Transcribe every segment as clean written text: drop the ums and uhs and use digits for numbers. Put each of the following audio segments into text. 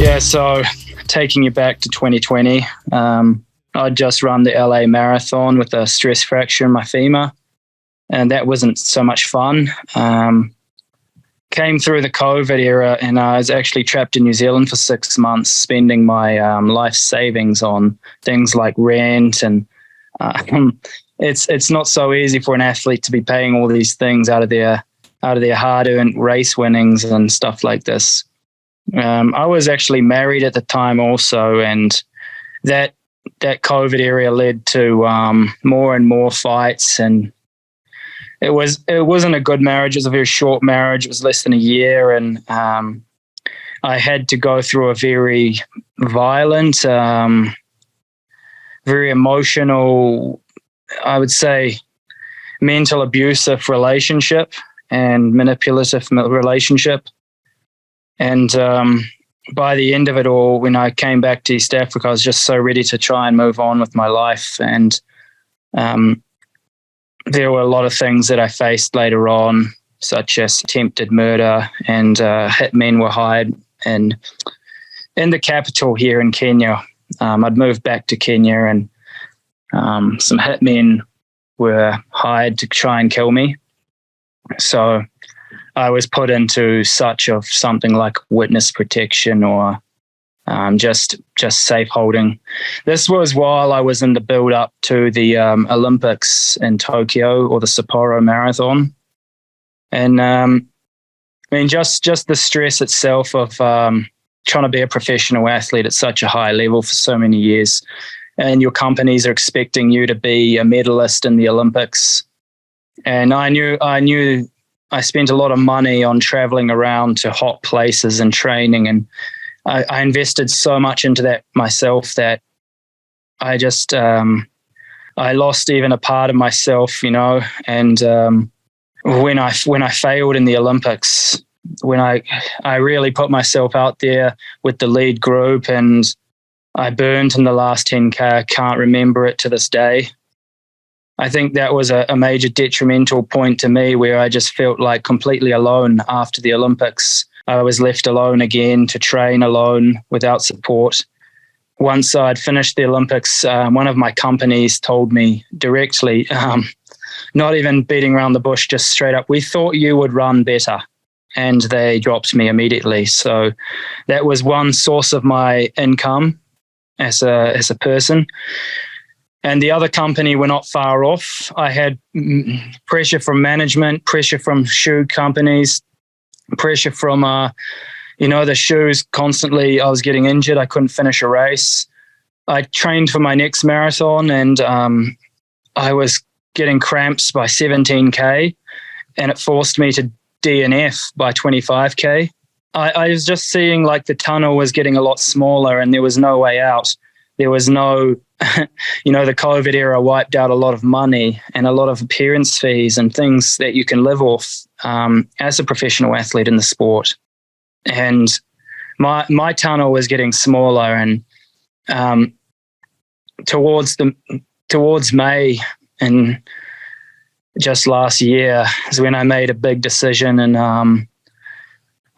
Yeah, so taking you back to 2020, I'd just run the LA Marathon with a stress fracture in my femur, and that wasn't so much fun. Came through the COVID era, and I was actually trapped in New Zealand for 6 months, spending my life savings on things like rent, and it's not so easy for an athlete to be paying all these things out of their hard-earned race winnings and stuff like this. I was actually married at the time also, and that COVID era led to more and more fights, and it wasn't a good marriage. It was a very short marriage. It was less than a year, and I had to go through a very violent, very emotional, I would say, mental abusive relationship and manipulative relationship. And by the end of it all, when I came back to East Africa, I was just so ready to try and move on with my life. And there were a lot of things that I faced later on, such as attempted murder, and hitmen were hired in the capital here in Kenya. I'd moved back to Kenya, and some hitmen were hired to try and kill me. So I was put into something like witness protection or just safe holding. This was while I was in the build up to the Olympics in Tokyo, or the Sapporo Marathon. And I mean, just the stress itself of trying to be a professional athlete at such a high level for so many years, and your companies are expecting you to be a medalist in the Olympics. And I knew I spent a lot of money on traveling around to hot places and training, and I invested so much into that myself that I just I lost even a part of myself, And when I failed in the Olympics, when I really put myself out there with the lead group, and I burned in the last 10K, I can't remember it to this day. I think that was a major detrimental point to me, where I just felt like completely alone after the Olympics. I was left alone again to train alone without support. Once I'd finished the Olympics, one of my companies told me directly, not even beating around the bush, just straight up, "We thought you would run better." And they dropped me immediately. So that was one source of my income as a person. And the other company were not far off. I had pressure from management, pressure from shoe companies, pressure from, the shoes constantly. I was getting injured. I couldn't finish a race. I trained for my next marathon, and I was getting cramps by 17K, and it forced me to DNF by 25K. I was just seeing like the tunnel was getting a lot smaller, and there was no way out. There was no, the COVID era wiped out a lot of money and a lot of appearance fees and things that you can live off as a professional athlete in the sport. And my tunnel was getting smaller, and towards May and just last year is when I made a big decision, and I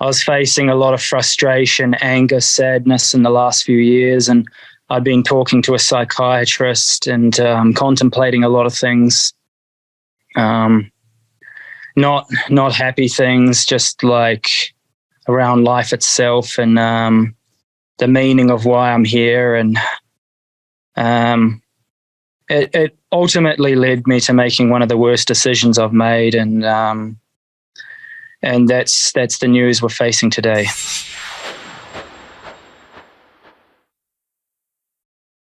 was facing a lot of frustration, anger, sadness in the last few years, and I'd been talking to a psychiatrist and contemplating a lot of things, not happy things, just like around life itself and the meaning of why I'm here. And it ultimately led me to making one of the worst decisions I've made, and that's the news we're facing today.